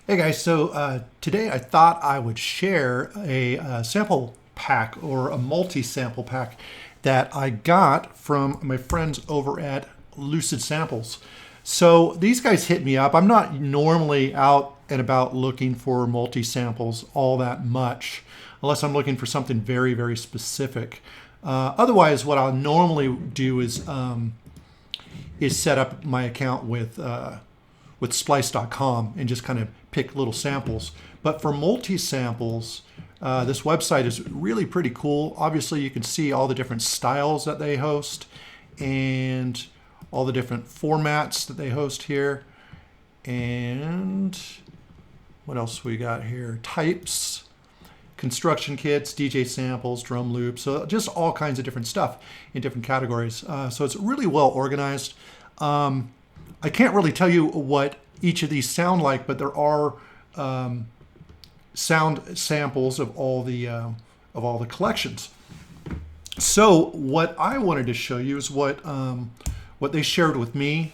Hey guys, so today I thought I would share a sample pack or a multi-sample pack that I got from my friends over at Lucid Samples. So these guys hit me up. I'm not normally out and about looking for multi-samples all that much, unless I'm looking for something very, very specific. Otherwise, what I'll normally do is set up my account with splice.com and just kind of pick little samples. But for multi-samples, this website is really pretty cool. Obviously, you can see all the different styles that they host and all the different formats that they host here. And what else we got here? Types, construction kits, DJ samples, drum loops, so just all kinds of different stuff in different categories. So it's really well organized. I can't really tell you what each of these sound like, but there are sound samples of all the collections. So what I wanted to show you is what they shared with me.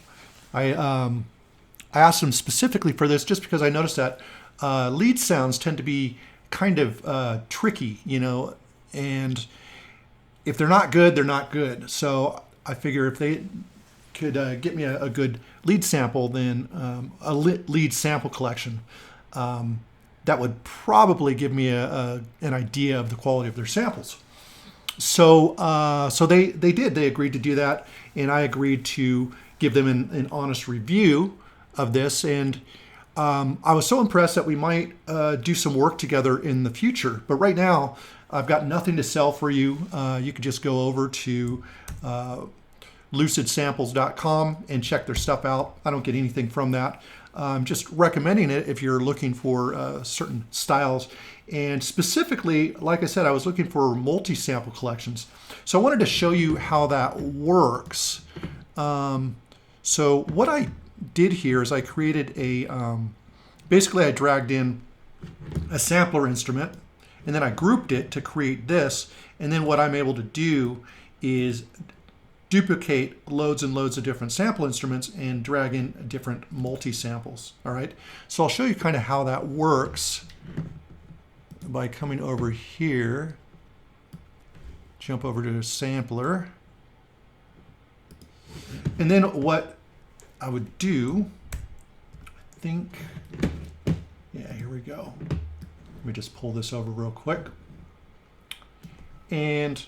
I asked them specifically for this just because I noticed that lead sounds tend to be kind of tricky, and if they're not good, they're not good. So I figure if they could get me a good lead sample, then a lead sample collection, that would probably give me an idea of the quality of their samples. So they did. They agreed to do that, and I agreed to give them an honest review of this. And I was so impressed that we might do some work together in the future. But right now, I've got nothing to sell for you. You could just go over to lucidsamples.com and check their stuff out. I don't get anything from that. I'm just recommending it if you're looking for certain styles. And specifically, like I said, I was looking for multi-sample collections. So I wanted to show you how that works. So what I did here is I created basically I dragged in a sampler instrument, and then I grouped it to create this. And then what I'm able to do is duplicate loads and loads of different sample instruments and drag in different multi-samples. All right, so I'll show you kind of how that works by coming over here, jump over to a sampler, and then what I would do, I think, yeah, here we go. Let me just pull this over real quick. And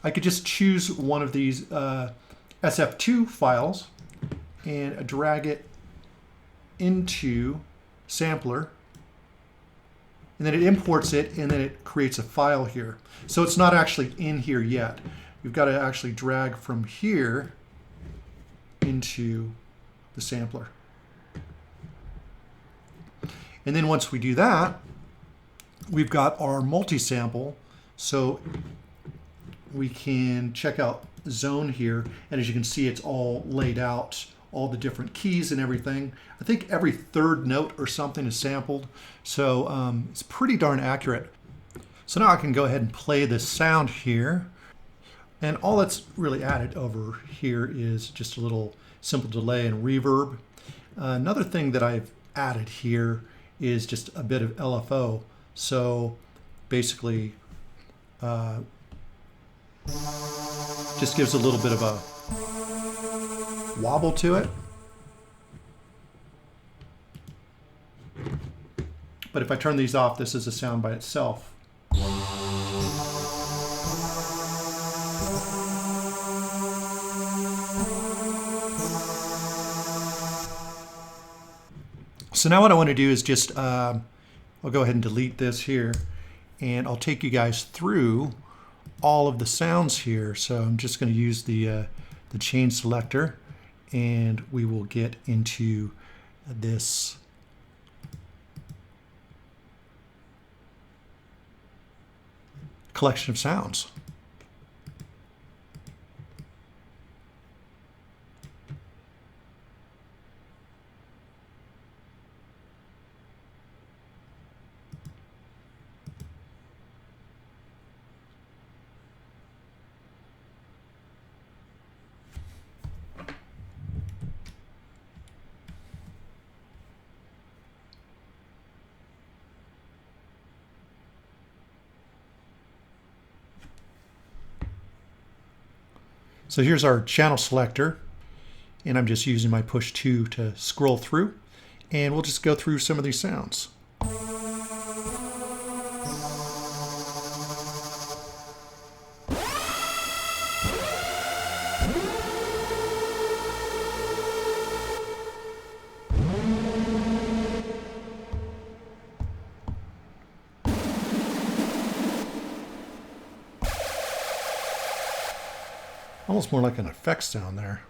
I could just choose one of these SF2 files and drag it into sampler, and then it imports it, and then it creates a file here. So it's not actually in here yet. You've got to actually drag from here into the sampler. And then once we do that, we've got our multi-sample. So we can check out zone here, and as you can see, it's all laid out, all the different keys and everything. I think every third note or something is sampled, so it's pretty darn accurate. So now I can go ahead and play this sound here, and all that's really added over here is just a little simple delay and reverb. Another thing that I've added here is just a bit of LFO. So basically, just gives a little bit of a wobble to it. But if I turn these off, this is a sound by itself. So now what I want to do is just, I'll go ahead and delete this here, and I'll take you guys through all of the sounds here. So I'm just going to use the chain selector, and we will get into this collection of sounds. So here's our channel selector, and I'm just using my push 2 to scroll through, and we'll just go through some of these sounds. Almost more like an effects sound there.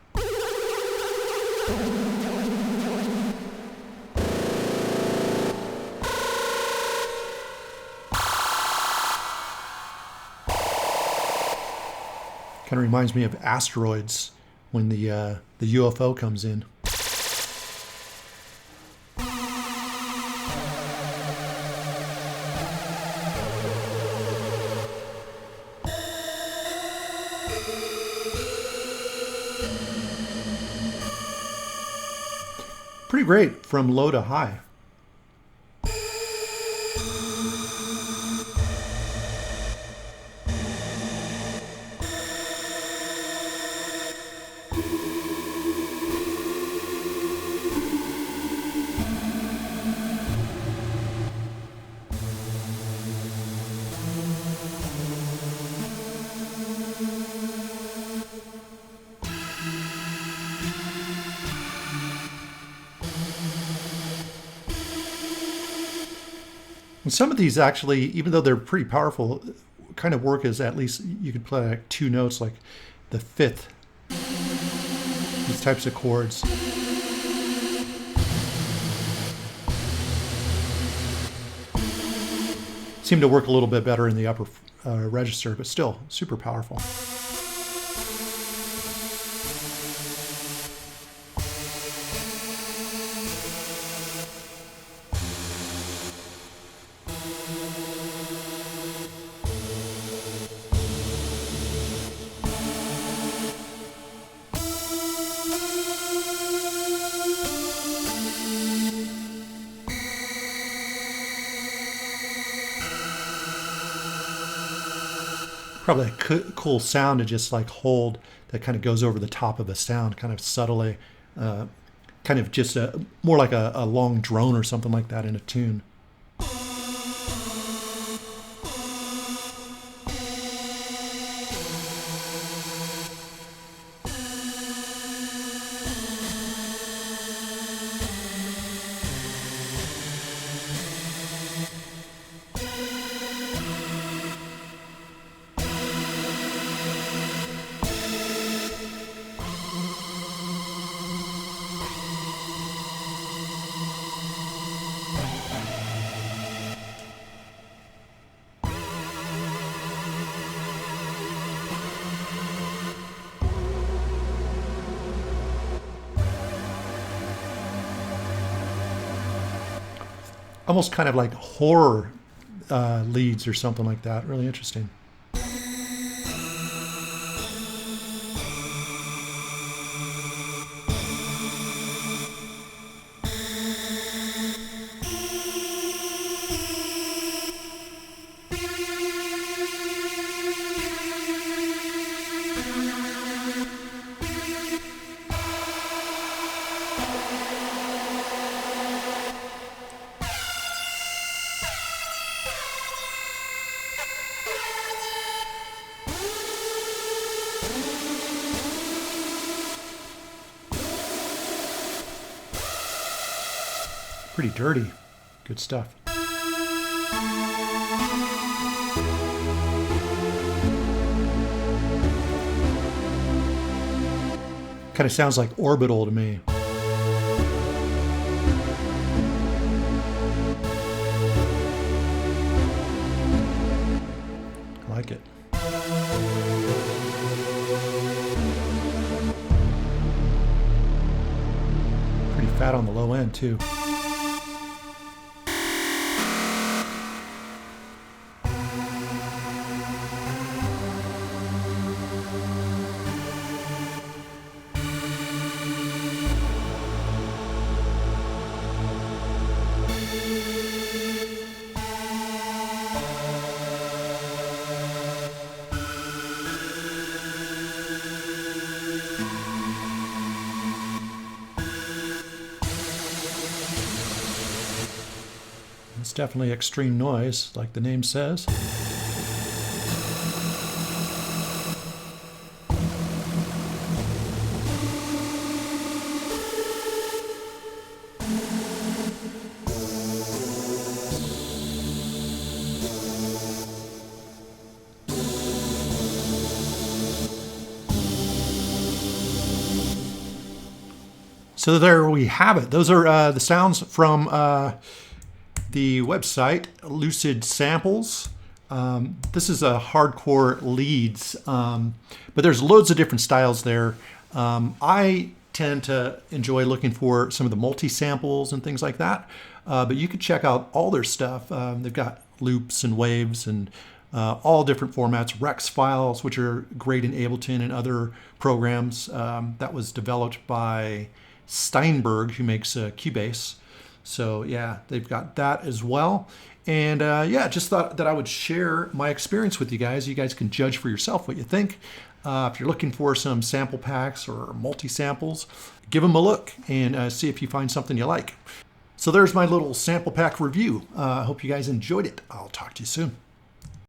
Kind of reminds me of asteroids when the UFO comes in. Pretty great from low to high. And some of these actually, even though they're pretty powerful, kind of work as at least you could play like 2 notes, like the 5th, these types of chords. Seem to work a little bit better in the upper register, but still super powerful. Probably a cool sound to just like hold that kind of goes over the top of a sound, kind of subtly, kind of just more like a long drone or something like that in a tune. Almost kind of like horror leads or something like that. Really interesting. Pretty dirty. Good stuff. Kind of sounds like Orbital to me. I like it. Pretty fat on the low end too. definitely extreme noise, like the name says. So there we have it. Those are the sounds from the website Lucid Samples. This is a hardcore leads, but there's loads of different styles there. I tend to enjoy looking for some of the multi-samples and things like that, but you can check out all their stuff. They've got loops and waves and all different formats, Rex files, which are great in Ableton and other programs. That was developed by Steinberg, who makes Cubase. So yeah, they've got that as well. And yeah, just thought that I would share my experience with you guys. You guys can judge for yourself what you think. If you're looking for some sample packs or multi-samples, give them a look and see if you find something you like. So there's my little sample pack review. I hope you guys enjoyed it. I'll talk to you soon.